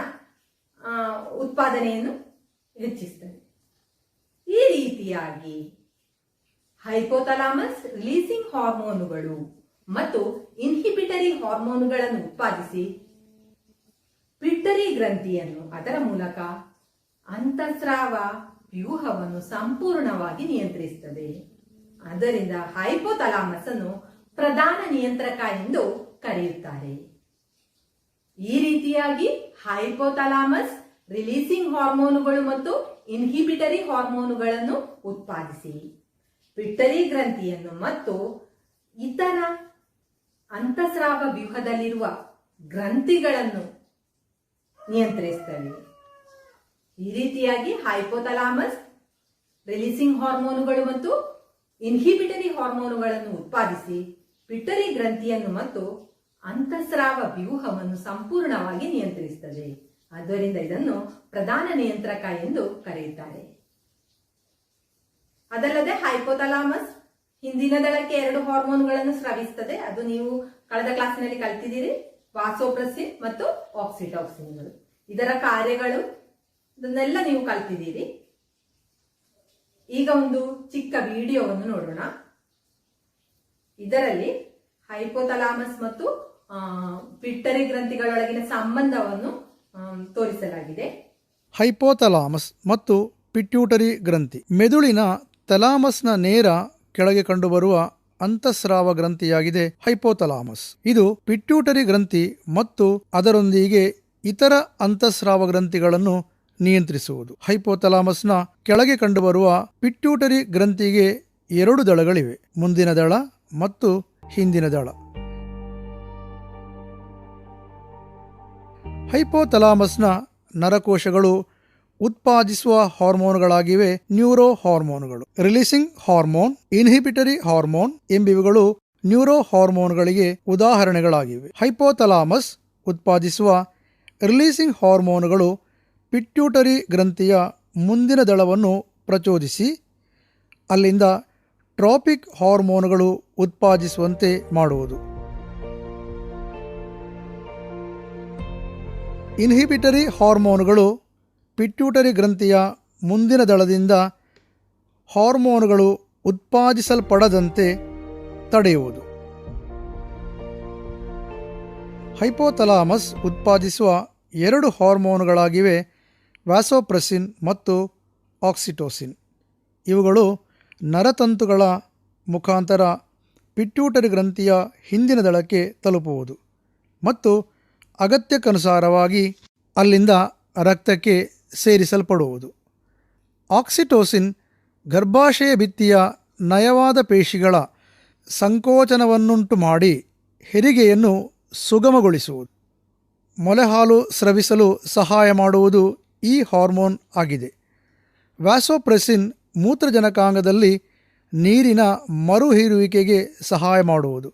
ಉತ್ಪಾದನೆಯನ್ನು ಹೆಚ್ಚಿಸುತ್ತದೆ. ಈ ರೀತಿಯಾಗಿ ಹೈಪೋಥಾಲಮಸ್ ರಿಲೀಸಿಂಗ್ ಹಾರ್ಮೋನುಗಳು ಮತ್ತು ಇನ್ಹಿಬಿಟರಿ ಹಾರ್ಮೋನುಗಳನ್ನು ಉತ್ಪಾದಿಸಿ ಪಿಟರಿ ಗ್ರಂಥಿಯನ್ನು ಅದರ ಮೂಲಕ ಅಂತಸ್ರಾವ ವ್ಯೂಹವನ್ನು ಸಂಪೂರ್ಣವಾಗಿ ನಿಯಂತ್ರಿಸುತ್ತದೆ. ಆದ್ದರಿಂದ ಹೈಪೋಥಾಲಮಸ್ ಅನ್ನು ಪ್ರಧಾನ ನಿಯಂತ್ರಕ ಎಂದು ಕರೆಯುತ್ತಾರೆ. ಈ ರೀತಿಯಾಗಿ ಹೈಪೋಥಾಲಮಸ್ ರಿಲೀಸಿಂಗ್ ಹಾರ್ಮೋನುಗಳು ಮತ್ತು ಇನ್ಹಿಬಿಟರಿ ಹಾರ್ಮೋನುಗಳನ್ನು ಉತ್ಪಾದಿಸಿ ಪಿಟರಿ ಗ್ರಂಥಿಯನ್ನು ಮತ್ತು ಇತರ ಅಂತಸ್ರಾವ ವ್ಯೂಹದಲ್ಲಿರುವ ಗ್ರಂಥಿಗಳನ್ನು ನಿಯಂತ್ರಿಸುತ್ತವೆ. ಈ ರೀತಿಯಾಗಿ ಹೈಪೋಥಾಲಮಸ್ ರಿಲೀಸಿಂಗ್ ಹಾರ್ಮೋನುಗಳು ಮತ್ತು ಇನ್ಹಿಬಿಟರಿ ಹಾರ್ಮೋನುಗಳನ್ನು ಉತ್ಪಾದಿಸಿ ಪಿಟರಿ ಗ್ರಂಥಿಯನ್ನು ಮತ್ತು ಅಂತಸ್ರಾವ ವ್ಯೂಹವನ್ನು ಸಂಪೂರ್ಣವಾಗಿ ನಿಯಂತ್ರಿಸುತ್ತದೆ. ಆದ್ದರಿಂದ ಇದನ್ನು ಪ್ರಧಾನ ನಿಯಂತ್ರಕ ಎಂದು ಕರೆಯುತ್ತಾರೆ. ಅದಲ್ಲದೆ ಹೈಪೋಥಾಲಮಸ್ ಹಿಂದಿನ ದಳಕ್ಕೆ ಎರಡು ಹಾರ್ಮೋನ್ಗಳನ್ನು ಸ್ರವಿಸುತ್ತದೆ. ಅದು ನೀವು ಕಳೆದ ಕ್ಲಾಸಿನಲ್ಲಿ ಕಲಿತಿದ್ದೀರಿ, ವಾಸೋಪ್ರೆಸಿನ್ ಮತ್ತು ಆಕ್ಸಿಟೋಸಿನ್ಗಳು. ಇದರ ಕಾರ್ಯಗಳು ಇದನ್ನೆಲ್ಲ ನೀವು ಕಲಿತಿದ್ದೀರಿ. ಈಗ ಒಂದು ಚಿಕ್ಕ ವಿಡಿಯೋವನ್ನು ನೋಡೋಣ. ಇದರಲ್ಲಿ ಹೈಪೋಥಾಲಮಸ್ ಮತ್ತು ಪಿಟರಿ ಗ್ರಂಥಿಗಳೊಳಗಿನ ಸಂಬಂಧವನ್ನು ತೋರಿಸಲಾಗಿದೆ. ಹೈಪೋಥಾಲಮಸ್ ಮತ್ತು ಪಿಟ್ಯೂಟರಿ ಗ್ರಂಥಿ ಮೆದುಳಿನ ಥಾಲಮಸ್ನ ನೇರ ಕೆಳಗೆ ಕಂಡುಬರುವ ಅಂತಸ್ರಾವ ಗ್ರಂಥಿಯಾಗಿದೆ ಹೈಪೋಥಾಲಮಸ್. ಇದು ಪಿಟ್ಯೂಟರಿ ಗ್ರಂಥಿ ಮತ್ತು ಅದರೊಂದಿಗೆ ಇತರ ಅಂತಸ್ರಾವ ಗ್ರಂಥಿಗಳನ್ನು ನಿಯಂತ್ರಿಸುವುದು. ಹೈಪೋಥಾಲಮಸ್ನ ಕೆಳಗೆ ಕಂಡುಬರುವ ಪಿಟ್ಯೂಟರಿ ಗ್ರಂಥಿಗೆ ಎರಡು ದಳಗಳಿವೆ, ಮುಂದಿನ ದಳ ಮತ್ತು ಹಿಂದಿನ ದಳ. ಹೈಪೋಥಾಲಮಸ್ನ ನರಕೋಶಗಳು ಉತ್ಪಾದಿಸುವ ಹಾರ್ಮೋನ್ಗಳಾಗಿವೆ ನ್ಯೂರೋ ಹಾರ್ಮೋನ್ಗಳು. ರಿಲೀಸಿಂಗ್ ಹಾರ್ಮೋನ್, ಇನ್ಹಿಬಿಟರಿ ಹಾರ್ಮೋನ್ ಎಂಬಿವುಗಳು ನ್ಯೂರೋ ಹಾರ್ಮೋನ್ಗಳಿಗೆ ಉದಾಹರಣೆಗಳಾಗಿವೆ. ಹೈಪೋಥಾಲಮಸ್ ಉತ್ಪಾದಿಸುವ ರಿಲೀಸಿಂಗ್ ಹಾರ್ಮೋನುಗಳು ಪಿಟ್ಯೂಟರಿ ಗ್ರಂಥಿಯ ಮುಂದಿನ ದಳವನ್ನು ಪ್ರಚೋದಿಸಿ ಅಲ್ಲಿಂದ ಟ್ರಾಪಿಕ್ ಹಾರ್ಮೋನುಗಳು ಉತ್ಪಾದಿಸುವಂತೆ ಮಾಡುವುದು. ಇನ್ಹಿಬಿಟರಿ ಹಾರ್ಮೋನುಗಳು ಪಿಟ್ಯೂಟರಿ ಗ್ರಂಥಿಯ ಮುಂದಿನ ದಳದಿಂದ ಹಾರ್ಮೋನುಗಳು ಉತ್ಪಾದಿಸಲ್ಪಡದಂತೆ ತಡೆಯುವುದು. ಹೈಪೋಥಾಲಮಸ್ ಉತ್ಪಾದಿಸುವ ಎರಡು ಹಾರ್ಮೋನುಗಳಾಗಿವೆ ವ್ಯಾಸೋಪ್ರೆಸಿನ್ ಮತ್ತು ಆಕ್ಸಿಟೋಸಿನ್. ಇವುಗಳು ನರತಂತುಗಳ ಮುಖಾಂತರ ಪಿಟ್ಯೂಟರಿ ಗ್ರಂಥಿಯ ಹಿಂದಿನ ದಳಕ್ಕೆ ತಲುಪುವುದು ಮತ್ತು ಅಗತ್ಯಕ್ಕನುಸಾರವಾಗಿ ಅಲ್ಲಿಂದ ರಕ್ತಕ್ಕೆ ಸೇರಿಸಲ್ಪಡುವುದು. ಆಕ್ಸಿಟೋಸಿನ್ ಗರ್ಭಾಶಯ ಭಿತ್ತಿಯ ನಯವಾದ ಪೇಶಿಗಳ ಸಂಕೋಚನವನ್ನುಂಟು ಮಾಡಿ ಹೆರಿಗೆಯನ್ನು ಸುಗಮಗೊಳಿಸುವುದು. ಮೊಲೆಹಾಲು ಸ್ರವಿಸಲು ಸಹಾಯ ಮಾಡುವುದು ಈ ಹಾರ್ಮೋನ್ ಆಗಿದೆ. ವ್ಯಾಸೋಪ್ರೆಸಿನ್ ಮೂತ್ರಜನಕಾಂಗದಲ್ಲಿ ನೀರಿನ ಮರುಹೀರುವಿಕೆಗೆ ಸಹಾಯ ಮಾಡುವುದು.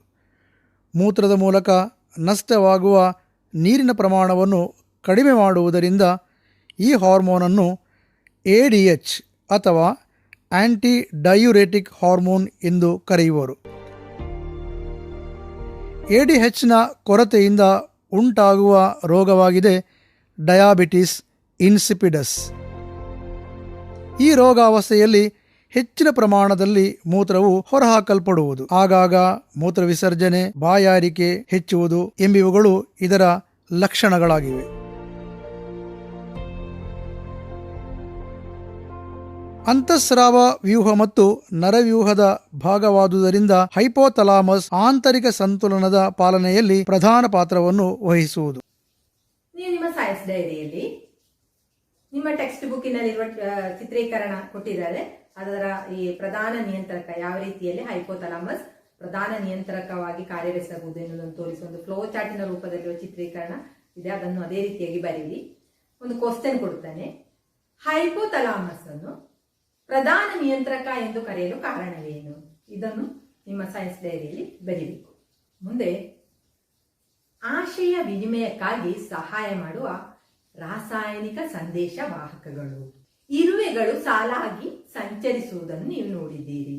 ಮೂತ್ರದ ಮೂಲಕ ನಷ್ಟವಾಗುವ ನೀರಿನ ಪ್ರಮಾಣವನ್ನು ಕಡಿಮೆ ಮಾಡುವುದರಿಂದ ಈ ಹಾರ್ಮೋನನ್ನು ADH ಅಥವಾ ಆಂಟಿ ಡಯೂರೆಟಿಕ್ ಹಾರ್ಮೋನ್ ಎಂದು ಕರೆಯುವರು. ADHನ ಕೊರತೆಯಿಂದ ಉಂಟಾಗುವ ರೋಗವಾಗಿದೆ ಡಯಾಬಿಟಿಸ್ ಇನ್ಸಿಪಿಡಸ್. ಈ ರೋಗಾವಸ್ಥೆಯಲ್ಲಿ ಹೆಚ್ಚಿನ ಪ್ರಮಾಣದಲ್ಲಿ ಮೂತ್ರವು ಹೊರಹಾಕಲ್ಪಡುವುದು, ಆಗಾಗ ಮೂತ್ರ ವಿಸರ್ಜನೆ, ಬಾಯಾರಿಕೆ ಹೆಚ್ಚುವುದು ಎಂಬಿವುಗಳು ಇದರ ಲಕ್ಷಣಗಳಾಗಿವೆ. ಅಂತಃಸ್ರಾವ ವ್ಯೂಹ ಮತ್ತು ನರವ್ಯೂಹದ ಭಾಗವಾದುದರಿಂದ ಹೈಪೋಥಲಾಮಸ್ ಆಂತರಿಕ ಸಂತುಲನದ ಪಾಲನೆಯಲ್ಲಿ ಪ್ರಧಾನ ಪಾತ್ರವನ್ನು ವಹಿಸುವುದು. ನೀವು ನಿಮ್ಮ ಸೈನ್ಸ್ ಡೈರಿಯಲ್ಲಿ ನಿಮ್ಮ ಟೆಕ್ಸ್ಟ್ ಬುಕ್ಕಿನಲ್ಲಿರುವ ಚಿತ್ರೀಕರಣ ಕೊಟ್ಟಿದ್ದಾರೆ. ಅದರ ಈ ಪ್ರಧಾನ ನಿಯಂತ್ರಕ ಯಾವ ರೀತಿಯಲ್ಲಿ ಹೈಪೋಥಲಾಮಸ್ ಪ್ರಧಾನ ನಿಯಂತ್ರಕವಾಗಿ ಕಾರ್ಯನಿರ್ವಹಿಸಬಹುದು ಎನ್ನುವುದನ್ನು ತೋರಿಸುವ ಒಂದು ಫ್ಲೋ ಚಾರ್ಟಿನ ರೂಪದಲ್ಲಿರುವ ಚಿತ್ರೀಕರಣ ಇದೆ. ಅದನ್ನು ಅದೇ ರೀತಿಯಾಗಿ ಬರೀರಿ. ಒಂದು ಕ್ವಶನ್ ಕೊಡುತ್ತಾನೆ. ಹೈಪೋಥಲಾಮಸ್ ಅನ್ನು ಪ್ರಧಾನ ನಿಯಂತ್ರಕ ಎಂದು ಕರೆಯಲು ಕಾರಣವೇನು? ಇದನ್ನು ನಿಮ್ಮ ಸೈನ್ಸ್ ಡೈರಿಯಲ್ಲಿ ಬರೀಬೇಕು. ಮುಂದೆ ಆಶಯ ವಿನಿಮಯಕ್ಕಾಗಿ ಸಹಾಯ ಮಾಡುವ ರಾಸಾಯನಿಕ ಸಂದೇಶ ವಾಹಕಗಳು. ಇರುವೆಗಳು ಸಾಲಾಗಿ ಸಂಚರಿಸುವುದನ್ನು ನೀವು ನೋಡಿದ್ದೀರಿ.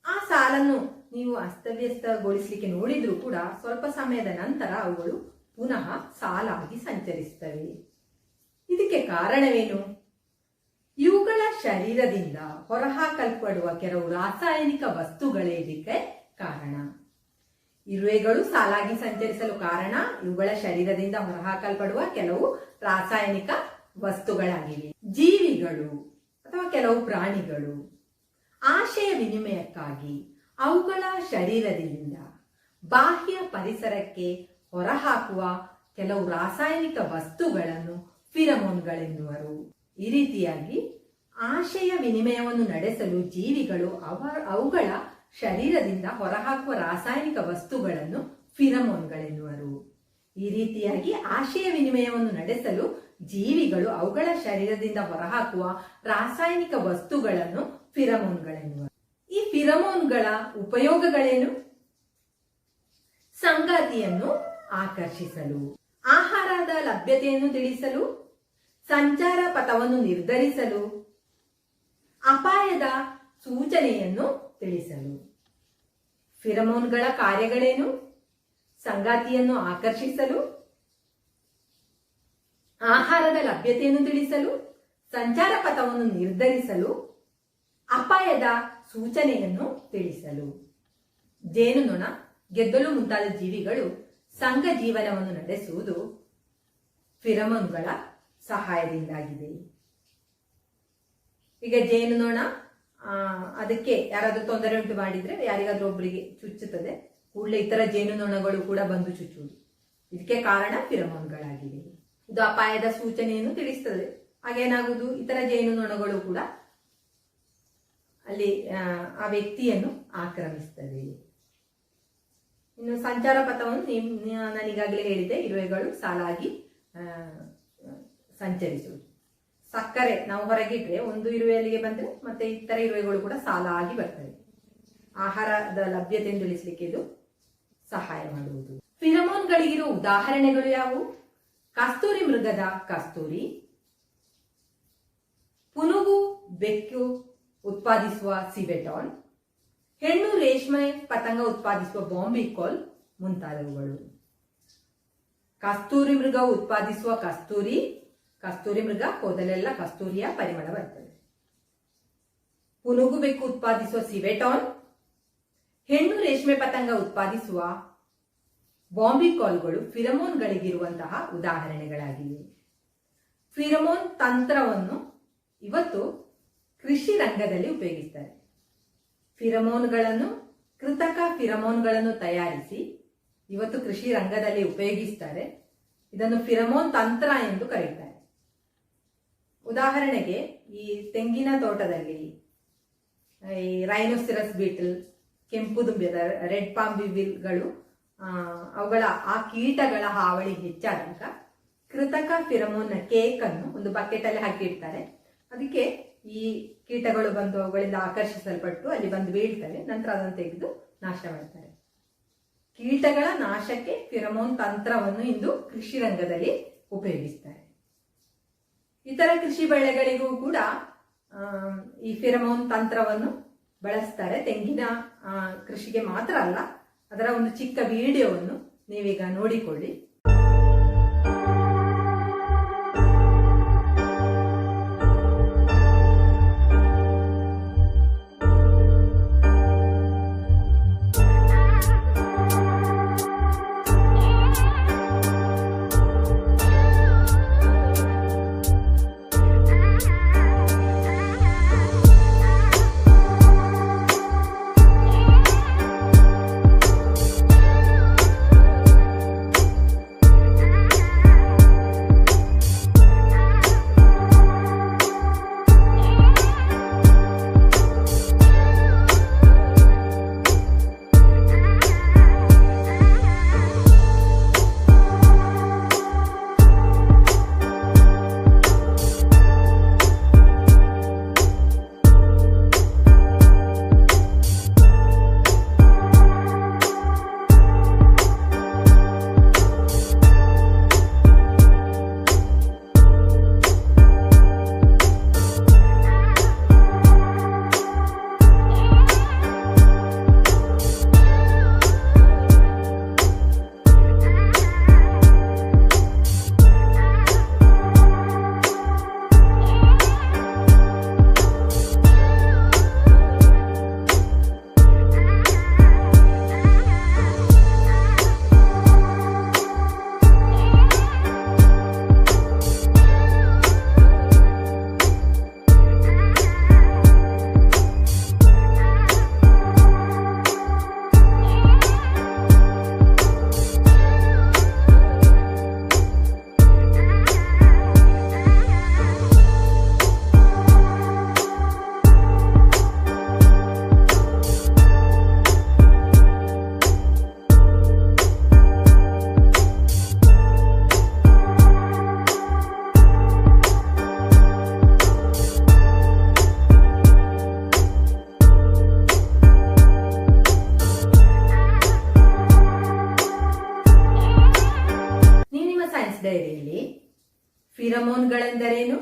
ಆ ಸಾಲನ್ನು ನೀವು ಅಸ್ತವ್ಯಸ್ತಗೊಳಿಸಲಿಕ್ಕೆ ನೋಡಿದ್ರೂ ಕೂಡ ಸ್ವಲ್ಪ ಸಮಯದ ನಂತರ ಅವುಗಳು ಪುನಃ ಸಾಲಾಗಿ ಸಂಚರಿಸುತ್ತವೆ. ಇದಕ್ಕೆ ಕಾರಣವೇನು? ಇವುಗಳ ಶರೀರದಿಂದ ಹೊರಹಾಕಲ್ಪಡುವ ಕೆಲವು ರಾಸಾಯನಿಕ ವಸ್ತುಗಳೇ ಇದಕ್ಕೆ ಕಾರಣ. ಇರುವೆಗಳು ಸಾಲಾಗಿ ಸಂಚರಿಸಲು ಕಾರಣ ಇವುಗಳ ಶರೀರದಿಂದ ಹೊರಹಾಕಲ್ಪಡುವ ಕೆಲವು ರಾಸಾಯನಿಕ ವಸ್ತುಗಳಾಗಿವೆ. ಜೀವಿಗಳು ಅಥವಾ ಕೆಲವು ಪ್ರಾಣಿಗಳು ಆಶಯ ವಿನಿಮಯಕ್ಕಾಗಿ ಅವುಗಳ ಶರೀರದಿಂದ ಬಾಹ್ಯ ಪರಿಸರಕ್ಕೆ ಹೊರಹಾಕುವ ಕೆಲವು ರಾಸಾಯನಿಕ ವಸ್ತುಗಳನ್ನು ಫಿರಮೋನ್ಗಳೆನ್ನುವರು. ಈ ರೀತಿಯಾಗಿ ಆಶಯ ವಿನಿಮಯವನ್ನು ನಡೆಸಲು ಜೀವಿಗಳು ಅವುಗಳ ಶರೀರದಿಂದ ಹೊರಹಾಕುವ ರಾಸಾಯನಿಕ ವಸ್ತುಗಳನ್ನು ಫಿರಮೋನ್ಗಳೆನ್ನುವರು. ಈ ರೀತಿಯಾಗಿ ಆಶಯ ವಿನಿಮಯವನ್ನು ನಡೆಸಲು ಜೀವಿಗಳು ಅವುಗಳ ಶರೀರದಿಂದ ಹೊರಹಾಕುವ ರಾಸಾಯನಿಕ ವಸ್ತುಗಳನ್ನು ಫಿರಮೋನ್ಗಳೆನ್ನುವರು. ಈ ಫಿರಮೋನ್ಗಳ ಉಪಯೋಗಗಳೇನು? ಸಂಗಾತಿಯನ್ನು ಆಕರ್ಷಿಸಲು, ಆಹಾರದ ಲಭ್ಯತೆಯನ್ನು ತಿಳಿಸಲು, ಸಂಚಾರ ಪಥವನ್ನು ನಿರ್ಧರಿಸಲು, ಅಪಾಯದ ಸೂಚನೆಯನ್ನು ತಿಳಿಸಲು. ಫಿರಮೋನ್ಗಳ ಕಾರ್ಯಗಳೇನು? ಸಂಗಾತಿಯನ್ನು ಆಕರ್ಷಿಸಲು, ಆಹಾರದ ಲಭ್ಯತೆಯನ್ನು ತಿಳಿಸಲು, ಸಂಚಾರ ಪಥವನ್ನು ನಿರ್ಧರಿಸಲು, ಅಪಾಯದ ಸೂಚನೆಯನ್ನು ತಿಳಿಸಲು. ಜೇನುನೊಣ, ಗೆದ್ದಲು ಮುಂತಾದ ಜೀವಿಗಳು ಸಂಘ ಜೀವನವನ್ನು ನಡೆಸುವುದು ಫಿರಮೋನ್ಗಳ ಸಹಾಯದಿಂದಾಗಿದೆ. ಈಗ ಜೇನುನೊಣ ಅದಕ್ಕೆ ಯಾರಾದ್ರೂ ತೊಂದರೆ ಉಂಟು ಮಾಡಿದ್ರೆ, ಯಾರಿಗಾದ್ರೂ ಒಬ್ಬರಿಗೆ ಚುಚ್ಚುತ್ತದೆ, ಕೂಡಲೇ ಇತರ ಜೇನುನೊಣಗಳು ಕೂಡ ಬಂದು ಚುಚ್ಚುವುದು. ಇದಕ್ಕೆ ಕಾರಣ ಫಿರಮೋನ್ಗಳಾಗಿವೆ. ಇದು ಅಪಾಯದ ಸೂಚನೆಯನ್ನು ತಿಳಿಸ್ತದೆ. ಹಾಗೇನಾಗುವುದು, ಇತರ ಜೇನುನೊಣಗಳು ಕೂಡ ಅಲ್ಲಿ ಆ ವ್ಯಕ್ತಿಯನ್ನು ಆಕ್ರಮಿಸ್ತದೆ. ಇನ್ನು ಸಂಚಾರ ಪಥವನ್ನು ನಾನೀಗಾಗಲೇ ಹೇಳಿದೆ, ಇರುವೆಗಳು ಸಾಲಾಗಿ ಸಂಚರಿಸುವುದು. ಸಕ್ಕರೆ ನಾವು ಹೊರಗಿಟ್ರೆ ಒಂದು ಇರುವೆ ಅಲ್ಲಿಗೆ ಬಂದ್ರೆ ಮತ್ತೆ ಇತರ ಇರುವೆಗಳು ಕೂಡ ಸಾಲಾಗಿ ಬರ್ತವೆ. ಆಹಾರದ ಲಭ್ಯತೆಯನ್ನು ತಿಳಿಸಲಿಕ್ಕೆ ಇದು ಸಹಾಯ ಮಾಡುವುದು. ಫಿರಮೋನ್ಗಳಿಗಿರುವ ಉದಾಹರಣೆಗಳು ಯಾವುವು? ಕಸ್ತೂರಿ ಮೃಗದ ಕಸ್ತೂರಿ, ಪುನುಗು ಬೆಕ್ಕು ಉತ್ಪಾದಿಸುವ ಸಿಬೆಟಾನ್, ಹೆಣ್ಣು ರೇಷ್ಮೆ ಪತಂಗ ಉತ್ಪಾದಿಸುವ ಬಾಂಬಿಕೋಲ್ ಮುಂತಾದವುಗಳು. ಕಸ್ತೂರಿ ಮೃಗ ಉತ್ಪಾದಿಸುವ ಕಸ್ತೂರಿ ಮೃಗ ಕೂದಲೆಲ್ಲ ಕಸ್ತೂರಿಯ ಪರಿಮಳ ಬರ್ತದೆ. ಪುನುಗು ಬೆಕ್ಕು ಉತ್ಪಾದಿಸುವ ಸಿಬೆಟಾನ್, ಹೆಣ್ಣು ರೇಷ್ಮೆ ಪತಂಗ ಉತ್ಪಾದಿಸುವ ಬಾಂಬಿಕಾಲ್ಗಳು ಫಿರಮೋನ್ಗಳಿಗಿರುವಂತಹ ಉದಾಹರಣೆಗಳಾಗಿವೆ. ಫಿರಮೋನ್ ತಂತ್ರವನ್ನು ಇವತ್ತು ಕೃಷಿ ರಂಗದಲ್ಲಿ ಉಪಯೋಗಿಸ್ತಾರೆ. ಕೃತಕ ಫಿರಮೋನ್ಗಳನ್ನು ತಯಾರಿಸಿ ಇವತ್ತು ಕೃಷಿ ರಂಗದಲ್ಲಿ ಉಪಯೋಗಿಸ್ತಾರೆ. ಇದನ್ನು ಫಿರಮೋನ್ ತಂತ್ರ ಎಂದು ಕರೆಯುತ್ತಾರೆ. ಉದಾಹರಣೆಗೆ ಈ ತೆಂಗಿನ ತೋಟದಲ್ಲಿ ಈ ರೈನೋಸಿರಸ್ ಬೀಟಲ್, ಕೆಂಪು ದುಂಬಿ ರೆಡ್ ಪಾಮ್ ಬಿವಿಲ್ಗಳು, ಅವುಗಳ ಆ ಕೀಟಗಳ ಹಾವಳಿ ಹೆಚ್ಚಾದಾಗ ಕೃತಕ ಫಿರಮೋನ್ ಕೇಕ್ ಅನ್ನು ಒಂದು ಬಕೆಟ್ ಅಲ್ಲಿ ಹಾಕಿಡ್ತಾರೆ. ಅದಕ್ಕೆ ಈ ಕೀಟಗಳು ಬಂದು ಅವುಗಳಿಂದ ಆಕರ್ಷಿಸಲ್ಪಟ್ಟು ಅಲ್ಲಿ ಬಂದು ಬೀಳ್ತವೆ. ನಂತರ ಅದನ್ನು ತೆಗೆದು ನಾಶ ಮಾಡ್ತಾರೆ. ಕೀಟಗಳ ನಾಶಕ್ಕೆ ಫಿರಮೋನ್ ತಂತ್ರವನ್ನು ಇಂದು ಕೃಷಿ ರಂಗದಲ್ಲಿ ಉಪಯೋಗಿಸ್ತಾರೆ. ಇತರ ಕೃಷಿ ಬೆಳೆಗಳಿಗೂ ಕೂಡ ಈ ಫಿರಮೋನ್ ತಂತ್ರವನ್ನು ಬಳಸ್ತಾರೆ. ತೆಂಗಿನ ಕೃಷಿಗೆ ಮಾತ್ರ ಅಲ್ಲ. ಅದರ ಒಂದು ಚಿಕ್ಕ ವಿಡಿಯೋವನ್ನು ನೀವೀಗ ನೋಡಿಕೊಳ್ಳಿ. ಡೈರಿಯಲ್ಲಿ ಫಿರಮೋನ್ಗಳೆಂದರೇನು,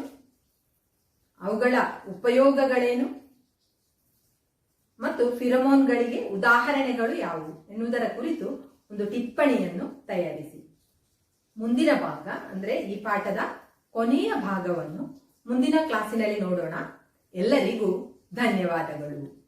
ಅವುಗಳ ಉಪಯೋಗಗಳೇನು ಮತ್ತು ಫಿರಮೋನ್ಗಳಿಗೆ ಉದಾಹರಣೆಗಳು ಯಾವುವು ಎನ್ನುವುದರ ಕುರಿತು ಒಂದು ಟಿಪ್ಪಣಿಯನ್ನು ತಯಾರಿಸಿ. ಮುಂದಿನ ಭಾಗ ಅಂದ್ರೆ ಈ ಪಾಠದ ಕೊನೆಯ ಭಾಗವನ್ನು ಮುಂದಿನ ಕ್ಲಾಸಿನಲ್ಲಿ ನೋಡೋಣ. ಎಲ್ಲರಿಗೂ ಧನ್ಯವಾದಗಳು.